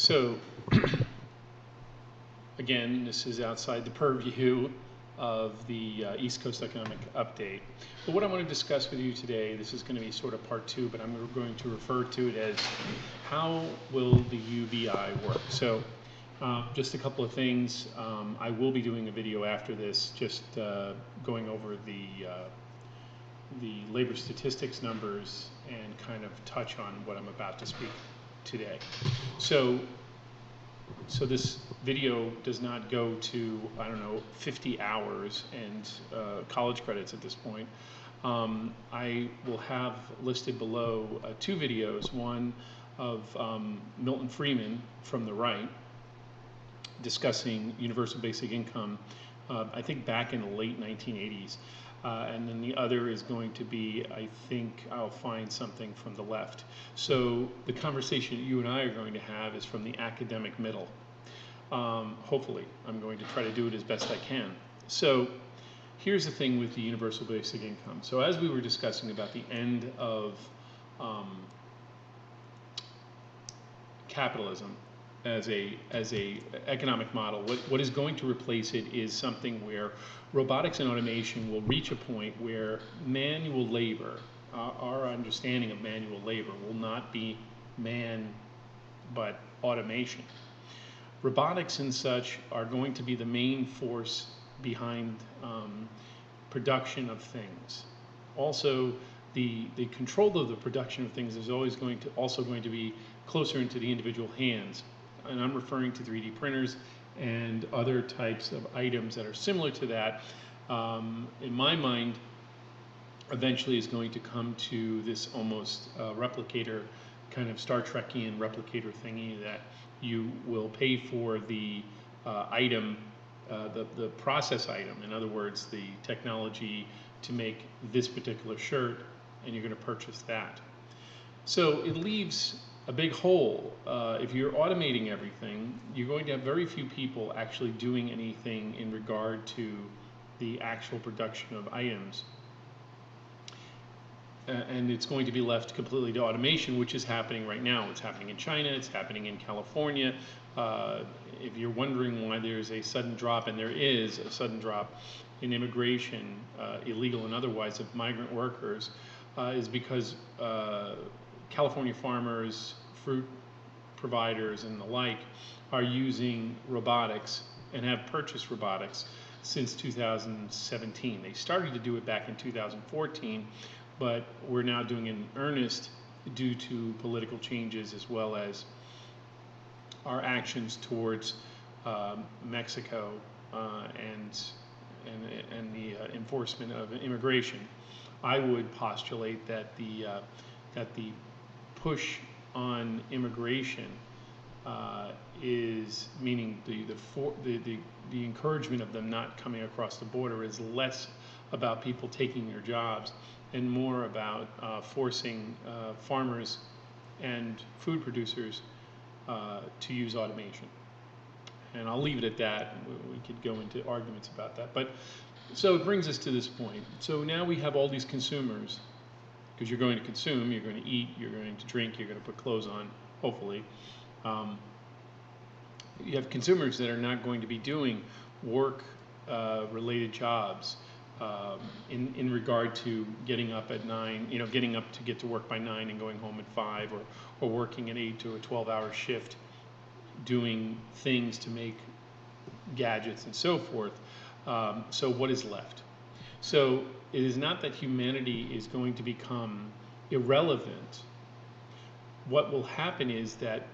So, again, this is outside the purview of the East Coast Economic Update. But what I want to discuss with you today, this is going to be sort of part two, but I'm going to refer to it as how will the UBI work? So, just a couple of things. I will be doing a video after this, just going over the labor statistics numbers and kind of touch on what I'm about to speak today. So this video does not go to, I don't know, 50 hours and college credits at this point. I will have listed below two videos, one of Milton Friedman from the Reich discussing universal basic income, I think back in the late 1980s. And then the other is going to be, I think I'll find something from the left. So the conversation you and I are going to have is from the academic middle. Hopefully, I'm going to try to do it as best I can. So here's the thing with the universal basic income. So as we were discussing about the end of capitalism as a economic model, what is going to replace it is something where robotics and automation will reach a point where manual labor, our understanding of manual labor, will not be man but automation. Robotics and such are going to be the main force behind production of things. Also, the control of the production of things is always going to be closer into the individual hands. And I'm referring to 3D printers and other types of items that are similar to that. In my mind, eventually is going to come to this almost replicator, kind of Star Trekian replicator thingy, that you will pay for the item, the process item, in other words, the technology to make this particular shirt, and you're going to purchase that. So it leaves a big hole. If you're automating everything, you're going to have very few people actually doing anything in regard to the actual production of items. And it's going to be left completely to automation, which is happening right now. It's happening in China, it's happening in California. If you're wondering why there's a sudden drop, and there is a sudden drop in immigration, illegal and otherwise, of migrant workers, is because California farmers, fruit providers, and the like are using robotics and have purchased robotics since 2017. They started to do it back in 2014, but we're now doing it in earnest due to political changes as well as our actions towards Mexico and the enforcement of immigration. I would postulate that the push on immigration is, meaning the encouragement of them not coming across the border, is less about people taking their jobs and more about forcing farmers and food producers to use automation. And I'll leave it at that. We could go into arguments about that. But so it brings us to this point. So now we have all these consumers, because you're going to consume, you're going to eat, you're going to drink, you're going to put clothes on, hopefully. You have consumers that are not going to be doing work related jobs in regard to getting up at 9, getting up to get to work by 9 and going home at 5, or working an 8 to a 12-hour shift doing things to make gadgets and so forth. So what is left? So it is not that humanity is going to become irrelevant. What will happen is that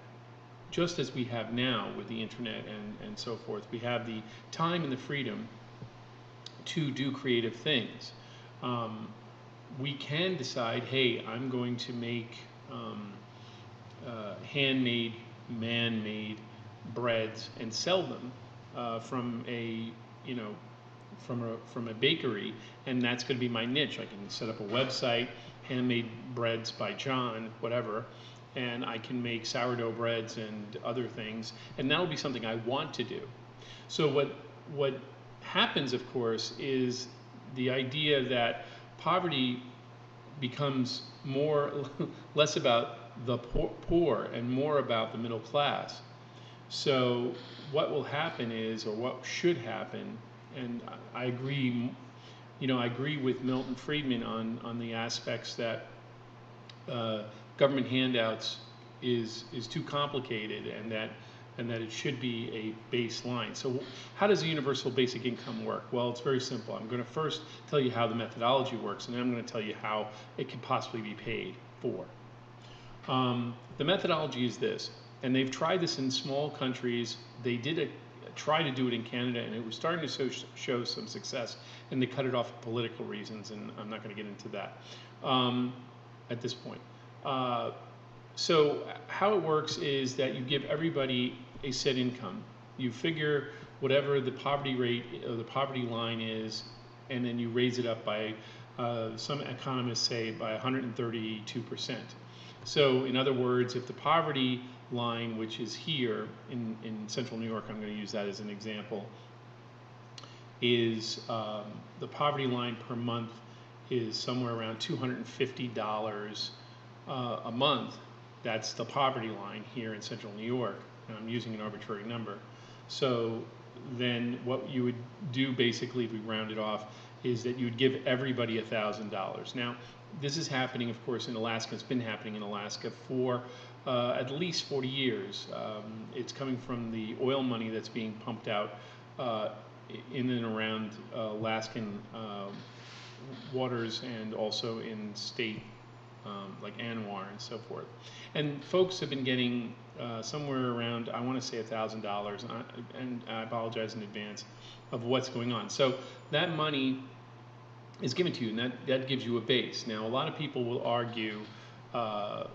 just as we have now with the internet and so forth, we have the time and the freedom to do creative things. We can decide, hey, I'm going to make handmade, man-made breads and sell them from a bakery, and that's going to be my niche. I can set up a website, handmade breads by John, whatever, and I can make sourdough breads and other things, and that'll be something I want to do. So what happens, of course, is the idea that poverty becomes less about the poor and more about the middle class. So what will happen is, or what should happen, and I agree, I agree with Milton Friedman on the aspects that government handouts is too complicated, and that it should be a baseline. So how does a universal basic income work? Well, it's very simple. I'm going to first tell you how the methodology works, and then I'm going to tell you how it could possibly be paid for. The methodology is this, and they've tried this in small countries. They did try to do it in Canada, and it was starting to show some success, and they cut it off for political reasons, and I'm not going to get into that at this point. So how it works is that you give everybody a set income. You figure whatever the poverty rate or the poverty line is, and then you raise it up by, some economists say, by 132%. So in other words, if the poverty line, which is here in central New York, I'm going to use that as an example, is the poverty line per month is somewhere around $250 a month. That's the poverty line here in central New York, and I'm using an arbitrary number. So then what you would do basically, if we round it off, is that you would give everybody $1,000. Now, this is happening, of course, in Alaska. It's been happening in Alaska for at least 40 years. It's coming from the oil money that's being pumped out in and around Alaskan waters, and also in state like Anwar and so forth. And folks have been getting somewhere around, I want to say $1,000, and I apologize in advance of what's going on. So that money is given to you, and that gives you a base. Now, a lot of people will argue, well,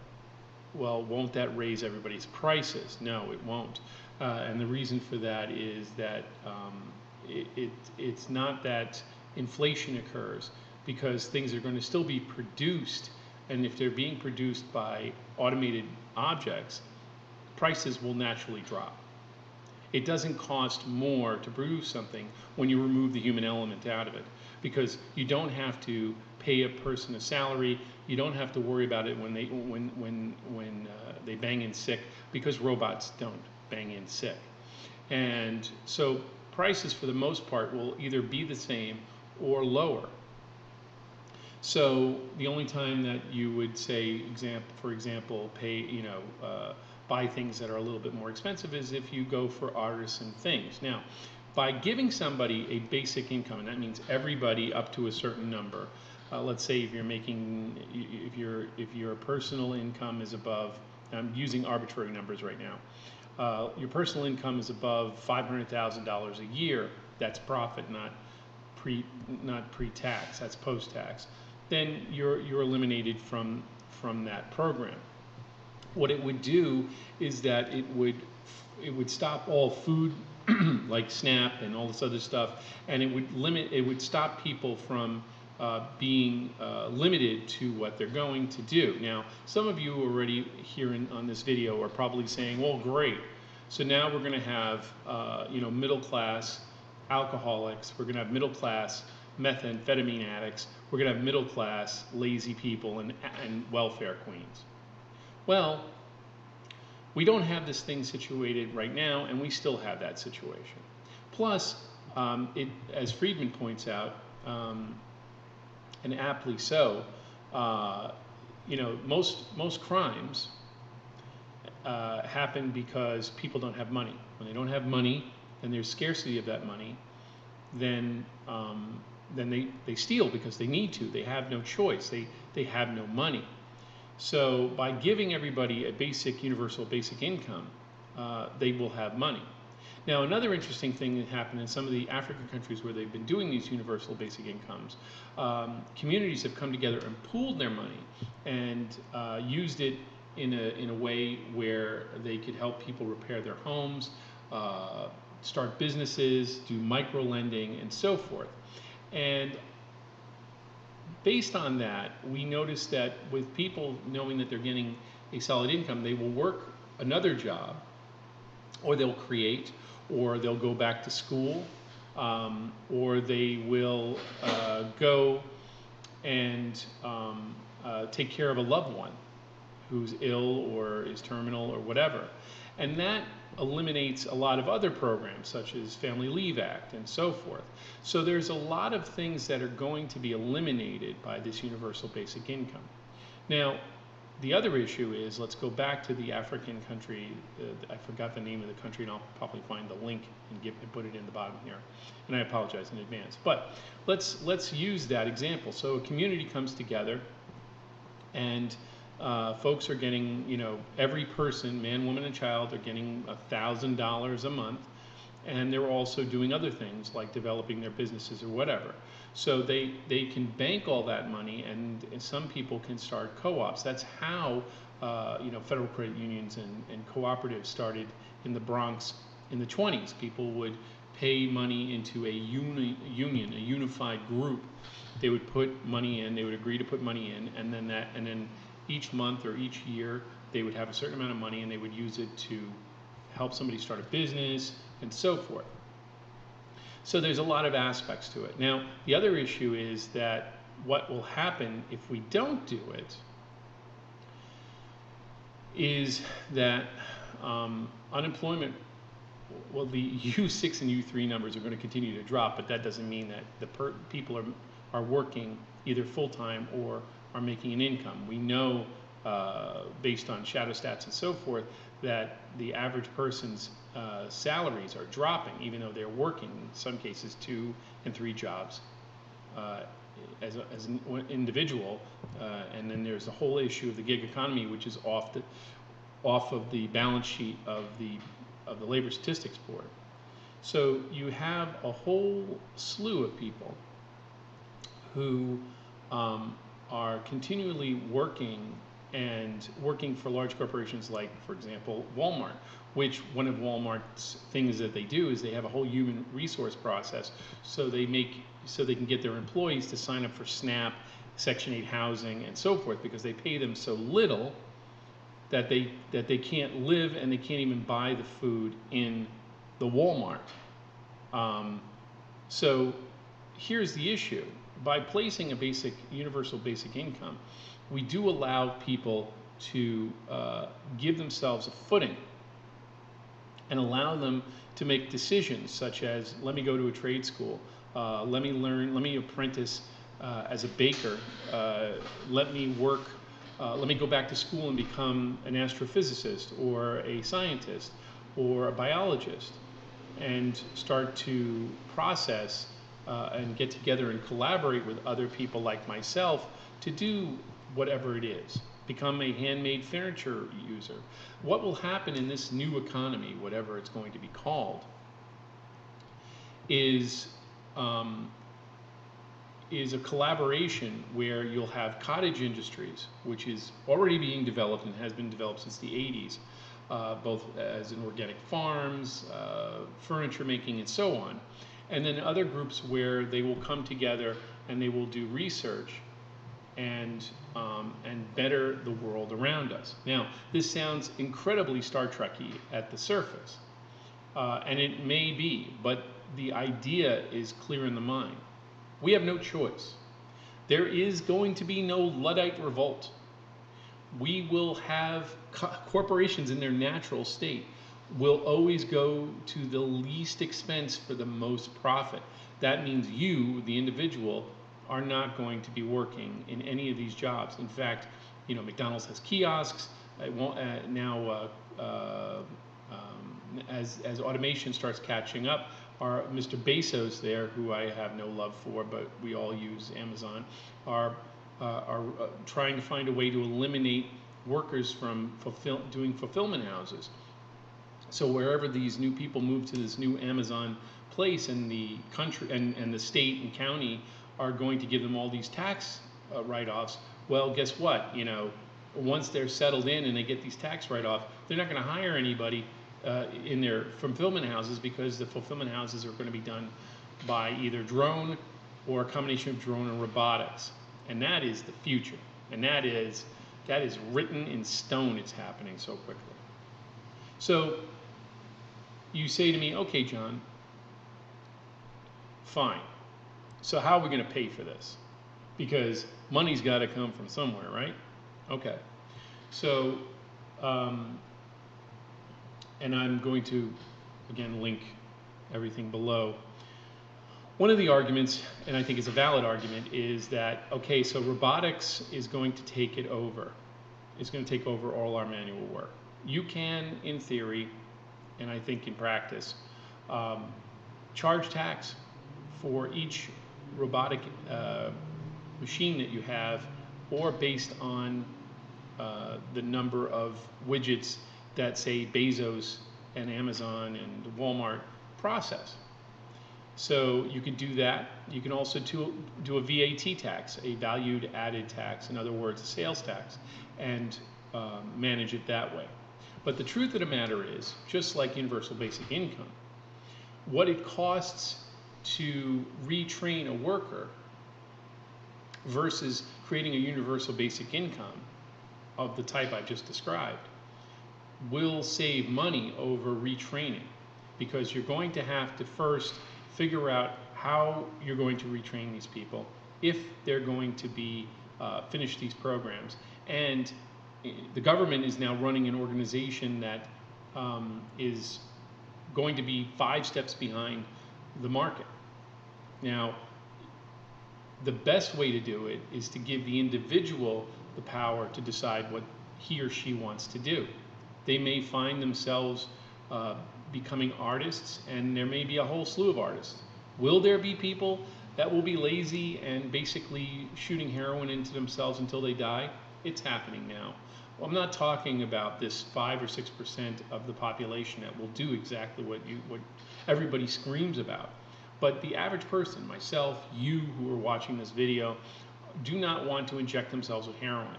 won't that raise everybody's prices? No, it won't. And the reason for that is that it's not that inflation occurs, because things are going to still be produced, and if they're being produced by automated objects, prices will naturally drop. It doesn't cost more to produce something when you remove the human element out of it, because you don't have to pay a person a salary. You don't have to worry about it when they bang in sick, because robots don't bang in sick. And so prices for the most part will either be the same or lower. So the only time that you would say, for example, pay, buy things that are a little bit more expensive is if you go for artisan things. Now, by giving somebody a basic income, and that means everybody up to a certain number. Let's say if you're making, if your personal income is above, I'm using arbitrary numbers right now. Your personal income is above $500,000 a year. That's profit, not pre-tax. That's post-tax. Then you're eliminated from that program. What it would do is that it would stop all food like SNAP and all this other stuff, and it would stop people from being limited to what they're going to do. Now, some of you already here on this video are probably saying, well, great. So now we're going to have middle class alcoholics. We're going to have middle class methamphetamine addicts. We're going to have middle class lazy people and welfare queens. Well, we don't have this thing situated right now, and we still have that situation. Plus, as Friedman points out, and aptly so, most crimes happen because people don't have money. When they don't have money, and there's scarcity of that money, then they steal because they need to. They have no choice. They have no money. So by giving everybody a universal basic income, they will have money. Now, another interesting thing that happened in some of the African countries where they've been doing these universal basic incomes, communities have come together and pooled their money and used it in a way where they could help people repair their homes, start businesses, do micro lending, and so forth. And based on that, we noticed that with people knowing that they're getting a solid income, they will work another job, or they'll create, or they'll go back to school, or they will go and take care of a loved one who's ill or is terminal or whatever. And that eliminates a lot of other programs such as Family Leave Act and so forth. So there's a lot of things that are going to be eliminated by this universal basic income. Now, the other issue is, let's go back to the African country. I forgot the name of the country, and I'll probably find the link and put it in the bottom here. And I apologize in advance. But let's use that example. So a community comes together, and folks are getting, every person, man, woman, and child, are getting $1,000 a month, and they're also doing other things like developing their businesses or whatever. So they can bank all that money, and some people can start co-ops. That's how federal credit unions and cooperatives started in the Bronx in the 20s. People would pay money into a union, a unified group. They would put money in, they would agree to put money in, and then each month or each year they would have a certain amount of money, and they would use it to help somebody start a business and so forth. So there's a lot of aspects to it. Now, the other issue is that what will happen if we don't do it is that unemployment, well, the U6 and U3 numbers are going to continue to drop, but that doesn't mean that the people are working either full-time or are making an income. We know, based on shadow stats and so forth, that the average person's salaries are dropping, even though they're working, in some cases, 2 and 3 jobs as an individual. And then there's the whole issue of the gig economy, which is off of the balance sheet of the Labor Statistics Board. So you have a whole slew of people who are continually working for large corporations like, for example, Walmart, which one of Walmart's things that they do is they have a whole human resource process, so they can get their employees to sign up for SNAP, Section 8 housing, and so forth, because they pay them so little that they can't live, and they can't even buy the food in the Walmart. So here's the issue. By placing a universal basic income, we do allow people to give themselves a footing and allow them to make decisions such as, let me go to a trade school, let me apprentice as a baker, let me go back to school and become an astrophysicist or a scientist or a biologist, and start to process and get together and collaborate with other people like myself to do whatever it is. Become a handmade furniture user. What will happen in this new economy, whatever it's going to be called, is a collaboration where you'll have cottage industries, which is already being developed and has been developed since the 80s, both as in organic farms, furniture making, and so on. And then other groups where they will come together and they will do research and better the world around us. Now, this sounds incredibly Star Trek-y at the surface, and it may be, but the idea is clear in the mind. We have no choice. There is going to be no Luddite revolt. We will have corporations in their natural state will always go to the least expense for the most profit. That means you, the individual, are not going to be working in any of these jobs. In fact, McDonald's has kiosks. It won't, now, as automation starts catching up, our Mr. Bezos there, who I have no love for, but we all use Amazon, are trying to find a way to eliminate workers from doing fulfillment houses. So wherever these new people move to this new Amazon place, and the country and the state and county are going to give them all these tax write-offs, well, guess what? Once they're settled in and they get these tax write-offs, they're not going to hire anybody in their fulfillment houses, because the fulfillment houses are going to be done by either drone or a combination of drone and robotics. And that is the future. And that is written in stone. It's happening so quickly. So you say to me, okay, John, fine. So how are we going to pay for this? Because money's got to come from somewhere, right? Okay. So and I'm going to, again, link everything below. One of the arguments, and I think it's a valid argument, is that, okay, so robotics is going to take it over. It's going to take over all our manual work. You can, in theory, and I think in practice, charge tax for each robotic machine that you have, or based on the number of widgets that, say, Bezos and Amazon and Walmart process. So you could do that. You can also do a VAT tax, a valued added tax, in other words, a sales tax, and manage it that way. But the truth of the matter is, just like universal basic income, what it costs to retrain a worker versus creating a universal basic income of the type I've just described will save money over retraining, because you're going to have to first figure out how you're going to retrain these people if they're going to be finish these programs. And the government is now running an organization that is going to be 5 steps behind the market. Now, the best way to do it is to give the individual the power to decide what he or she wants to do. They may find themselves becoming artists, and there may be a whole slew of artists. Will there be people that will be lazy and basically shooting heroin into themselves until they die? It's happening now. Well, I'm not talking about this 5 or 6% of the population that will do exactly what everybody screams about. But the average person, myself, you who are watching this video, do not want to inject themselves with heroin.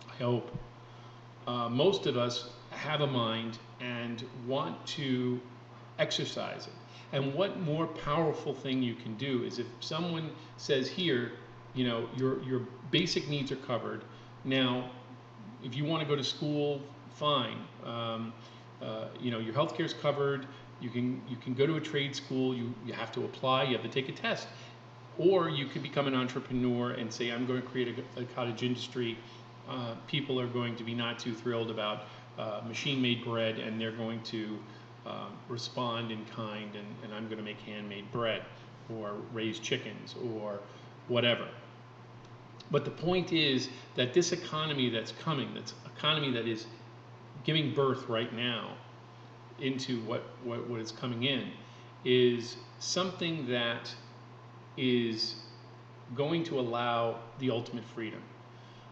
I hope. Most of us have a mind and want to exercise it. And what more powerful thing you can do is if someone says, here, you know, your basic needs are covered. Now, if you want to go to school, fine. You know, your healthcare is covered. You can go to a trade school. You have to apply. You have to take a test. Or you could become an entrepreneur and say, I'm going to create a cottage industry. People are going to be not too thrilled about machine-made bread, and they're going to respond in kind, and I'm going to make handmade bread or raise chickens or whatever. But the point is that this economy that's coming, this economy that is giving birth right now into what is coming in, is something that is going to allow the ultimate freedom.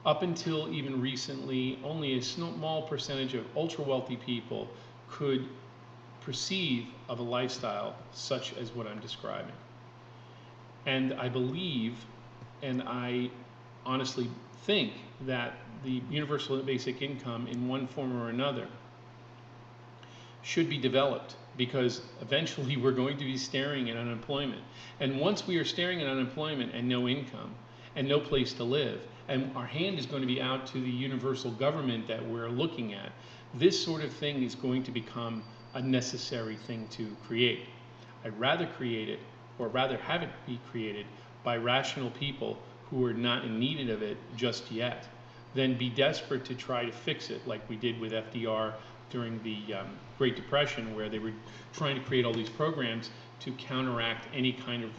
Up until even recently, only a small percentage of ultra-wealthy people could perceive of a lifestyle such as what I'm describing. And I believe, and I honestly think, that the universal basic income in one form or another should be developed, because eventually we're going to be staring at unemployment. And once we are staring at unemployment and no income and no place to live, and our hand is going to be out to the universal government that we're looking at, this sort of thing is going to become a necessary thing to create. I'd rather create it, or rather have it be created by rational people who are not in need of it just yet, than be desperate to try to fix it like we did with FDR during the Great Depression, where they were trying to create all these programs to counteract any kind of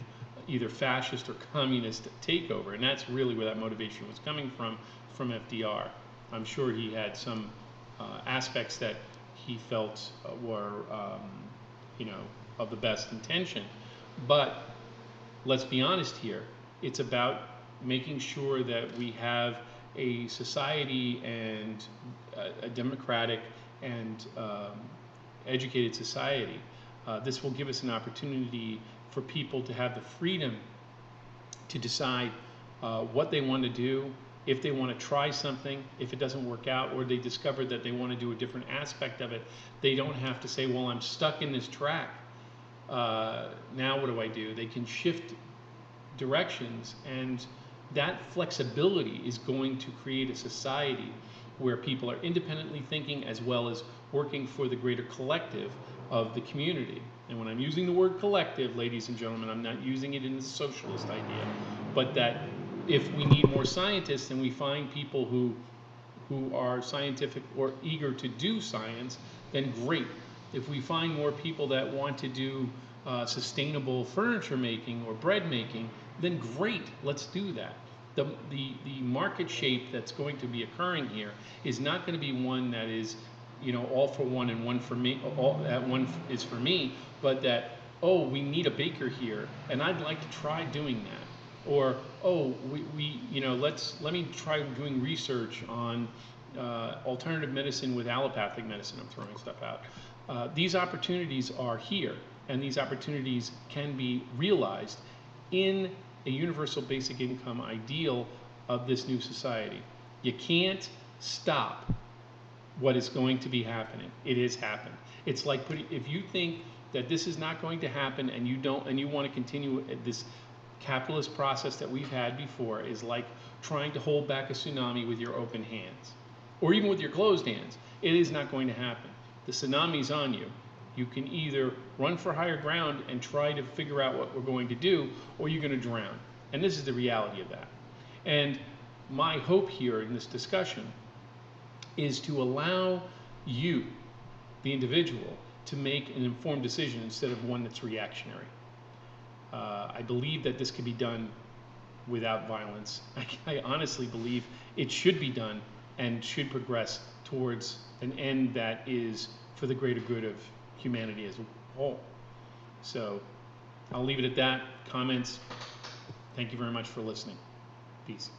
either fascist or communist takeover. And that's really where that motivation was coming from FDR. I'm sure he had some aspects that he felt were, you know, of the best intention. But let's be honest here. It's about making sure that we have a society and a democratic and educated society. This will give us an opportunity for people to have the freedom to decide what they want to do, if they want to try something, if it doesn't work out, or they discover that they want to do a different aspect of it. They don't have to say, well, I'm stuck in this track. Now what do I do? They can shift directions, and that flexibility is going to create a society where people are independently thinking as well as working for the greater collective of the community. And when I'm using the word collective, ladies and gentlemen, I'm not using it in the socialist idea, but that if we need more scientists and we find people who who are scientific or eager to do science, then great. If we find more people that want to do sustainable furniture making or bread making, then great, let's do that. The market shape that's going to be occurring here is not going to be one that is, all for one and one for me, all that one is for me, but that, oh, we need a baker here, and I'd like to try doing that. Or, oh, let me try doing research on alternative medicine with allopathic medicine. I'm throwing stuff out. These opportunities are here, and these opportunities can be realized in a universal basic income ideal of this new society. You can't stop what is going to be happening. It is happening. It's like if you think that this is not going to happen and you want to continue this capitalist process that we've had before, is like trying to hold back a tsunami with your open hands, or even with your closed hands. It is not going to happen. The tsunami's on you. You can either run for higher ground and try to figure out what we're going to do, or you're going to drown. And this is the reality of that. And my hope here in this discussion is to allow you, the individual, to make an informed decision instead of one that's reactionary. I believe that this can be done without violence. I honestly believe it should be done and should progress towards an end that is for the greater good of humanity as a whole. So I'll leave it at that. Comments? Thank you very much for listening. Peace.